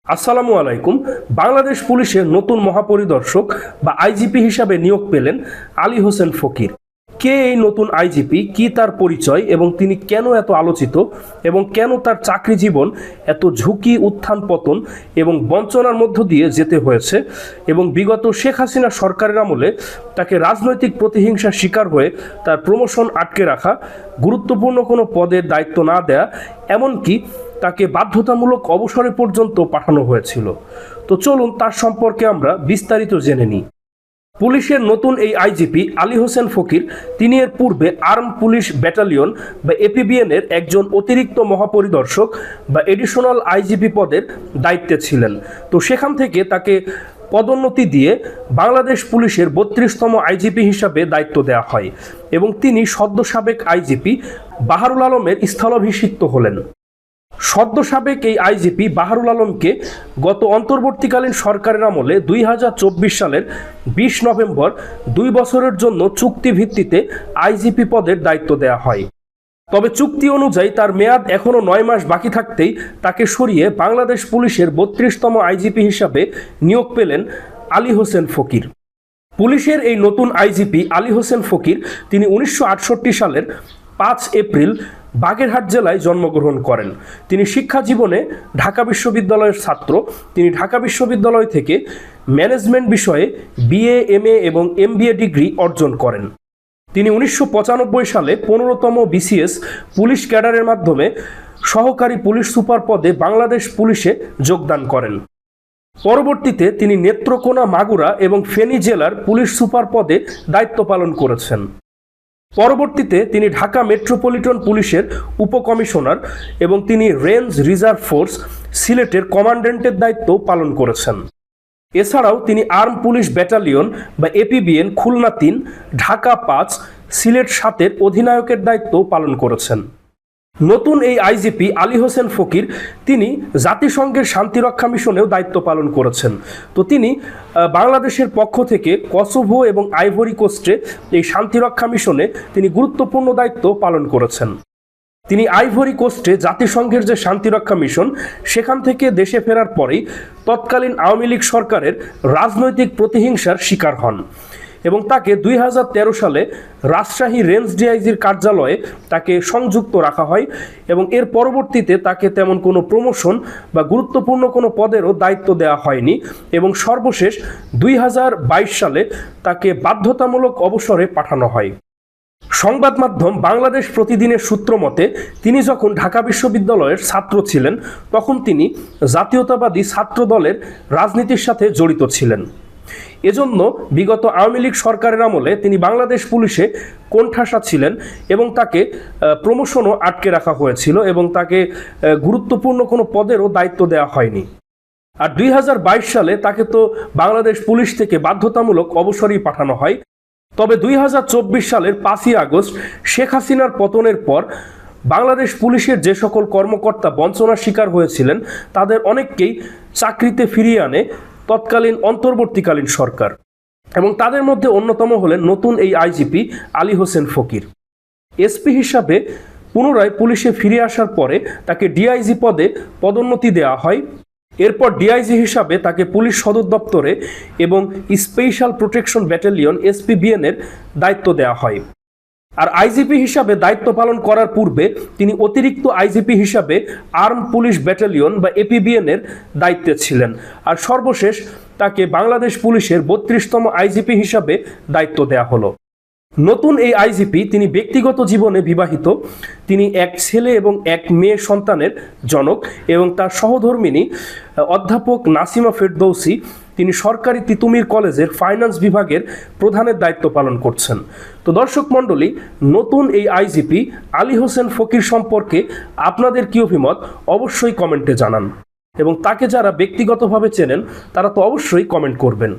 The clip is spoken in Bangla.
আসসালামু আলাইকুম। বাংলাদেশ পুলিশের নতুন মহাপরিদর্শক বা আইজিপি হিসাবে নিয়োগ পেলেন আলী হোসেন ফকির। কে এই নতুন আইজিপি, কি তার পরিচয় এবং তিনি কেন এত আলোচিত এবং কেন তার চাকরি জীবন এত ঝুঁকি, উত্থান পতন এবং বঞ্চনার মধ্য দিয়ে যেতে হয়েছে এবং বিগত শেখ হাসিনা সরকারের আমলে তাকে রাজনৈতিক প্রতিহিংসার শিকার হয়ে তার প্রমোশন আটকে রাখা, গুরুত্বপূর্ণ কোনো পদের দায়িত্ব না দেয়া, এমনকি তাকে বাধ্যতামূলক অবসরে পর্যন্ত পাঠানো হয়েছিল। তো চলুন তার সম্পর্কে আমরা বিস্তারিত জেনে নিই। পুলিশের নতুন এই আইজিপি আলী হোসেন ফকির, তিনি এর পূর্বে আর্ম পুলিশ ব্যাটালিয়ন বা এপিবিএন এর একজন অতিরিক্ত মহাপরিদর্শক বা এডিশনাল আইজিপি পদের দায়িত্বে ছিলেন। তো সেখান থেকে তাকে পদোন্নতি দিয়ে বাংলাদেশ পুলিশের 32তম আইজিপি হিসাবে দায়িত্ব দেওয়া হয় এবং তিনি সদ্য সাবেক আইজিপি বাহারুল আলমের স্থলাভিষিক্ত হলেন। সদ্য সাবেক এই আইজিপি বাহারুল আলমকে গত অন্তর্বর্তীকালীন সরকারের আমলে 2024 সালের 20 নভেম্বর 2 বছরের জন্য চুক্তি ভিত্তিতে আইজিপি পদের দায়িত্ব দেওয়া হয়। তবে চুক্তি অনুযায়ী তার মেয়াদ এখনও 9 মাস বাকি থাকতেই তাকে সরিয়ে বাংলাদেশ পুলিশের 32তম আইজিপি হিসাবে নিয়োগ পেলেন আলী হোসেন ফকির। পুলিশের এই নতুন আইজিপি আলী হোসেন ফকির, তিনি 1968 সালের 5 এপ্রিল বাগেরহাট জেলায় জন্মগ্রহণ করেন। তিনি শিক্ষা জীবনে ঢাকা বিশ্ববিদ্যালয়ের ছাত্র। তিনি ঢাকা বিশ্ববিদ্যালয় থেকে ম্যানেজমেন্ট বিষয়ে বিএ, এমএ এবং এমবিএ ডিগ্রি অর্জন করেন। তিনি 1995 সালে 15তম বিসিএস পুলিশ ক্যাডারের মাধ্যমে সহকারী পুলিশ সুপার পদে বাংলাদেশ পুলিশে যোগদান করেন। পরবর্তীতে তিনি নেত্রকোনা, মাগুরা এবং ফেনী জেলার পুলিশ সুপার পদে দায়িত্ব পালন করেছেন। পরবর্তীতে তিনি ঢাকা মেট্রোপলিটন পুলিশের উপকমিশনার এবং তিনি রেঞ্জ রিজার্ভ ফোর্স সিলেটের কমান্ড্যান্টের দায়িত্ব পালন করেছেন। এছাড়াও তিনি আর্ম পুলিশ ব্যাটালিয়ন বা এপিবিএন খুলনা 3, ঢাকা 5, সিলেট 7-এর অধিনায়কের দায়িত্ব পালন করেছেন। নতুন এই আইজিপি আলী হোসেন ফকির, তিনি জাতিসংঘের শান্তিরক্ষা মিশনেও দায়িত্ব পালন করেছেন। তো তিনি বাংলাদেশের পক্ষ থেকে কসোভো এবং আইভরি কোস্টে এই শান্তিরক্ষা মিশনে তিনি গুরুত্বপূর্ণ দায়িত্ব পালন করেছেন। তিনি আইভরি কোস্টে জাতিসংঘের যে শান্তিরক্ষা মিশন, সেখান থেকে দেশে ফেরার পরেই তৎকালীন আওয়ামী লীগ সরকারের রাজনৈতিক প্রতিহিংসার শিকার হন এবং তাকে 2013 সালে রাজশাহী রেঞ্জ ডিআইজির কার্যালয়ে তাকে সংযুক্ত রাখা হয় এবং এর পরবর্তীতে তাকে তেমন কোনো প্রমোশন বা গুরুত্বপূর্ণ কোনো পদেরও দায়িত্ব দেওয়া হয়নি এবং সর্বশেষ 2022 সালে তাকে বাধ্যতামূলক অবসরে পাঠানো হয়। সংবাদ মাধ্যম বাংলাদেশ প্রতিদিনের সূত্র মতে, তিনি যখন ঢাকা বিশ্ববিদ্যালয়ের ছাত্র ছিলেন তখন তিনি জাতীয়তাবাদী ছাত্র দলের রাজনীতির সাথে জড়িত ছিলেন। এজন্য বিগত আওয়ামী লীগ সরকারের আমলে তিনি বাংলাদেশ পুলিশে কোণঠাসা ছিলেন এবং তাকে প্রমোশনও আটকে রাখা হয়েছিল এবং তাকে গুরুত্বপূর্ণ কোনো পদেরও দায়িত্ব দেওয়া হয়নি। আর 2022 সালে তাকে তো বাংলাদেশ পুলিশ থেকে বাধ্যতামূলক অবসরেই পাঠানো হয়। তবে 2024 সালের 5ই আগস্ট শেখ হাসিনার পতনের পর বাংলাদেশ পুলিশের যে সকল কর্মকর্তা বঞ্চনার শিকার হয়েছিলেন তাদের অনেককেই চাকরিতে ফিরিয়ে আনে তৎকালীন অন্তর্বর্তীকালীন সরকার এবং তাদের মধ্যে অন্যতম হলেন নতুন এই আইজিপি আলী হোসেন ফকির। এসপি হিসাবে পুনরায় পুলিশে ফিরে আসার পরে তাকে ডিআইজি পদে পদোন্নতি দেওয়া হয়। এরপর ডিআইজি হিসাবে তাকে পুলিশ সদর দপ্তরে এবং স্পেশাল প্রোটেকশন ব্যাটালিয়ন এসপিবিএন এর দায়িত্ব দেওয়া হয়। আর আইজিপি হিসাবে দায়িত্ব পালন করার পূর্বে তিনি অতিরিক্ত আইজিপি হিসাবে আর্ম পুলিশ ব্যাটালিয়ন বা এপিবিএন এর দায়িত্বে ছিলেন। আর সর্বশেষ তাকে বাংলাদেশ পুলিশের 32তম আইজিপি হিসাবে দায়িত্ব দেওয়া হলো। নতুন এই আইজিপি, তিনি ব্যক্তিগত জীবনে বিবাহিত। তিনি এক ছেলে এবং এক মেয়ে সন্তানের জনক এবং তার সহধর্মিণী অধ্যাপক নাসিমা ফেরদৌসী, তিনি সরকারি তিতুমির কলেজের ফাইন্যান্স বিভাগের প্রধানের দায়িত্ব পালন করছেন। তো দর্শক মণ্ডলী, নতুন এই আইজিপি আলী হোসেন ফকির সম্পর্কে আপনাদের কি অভিমত অবশ্যই কমেন্টে জানান এবং তাকে যারা ব্যক্তিগতভাবে চেনেন তারা তো অবশ্যই কমেন্ট করবেন।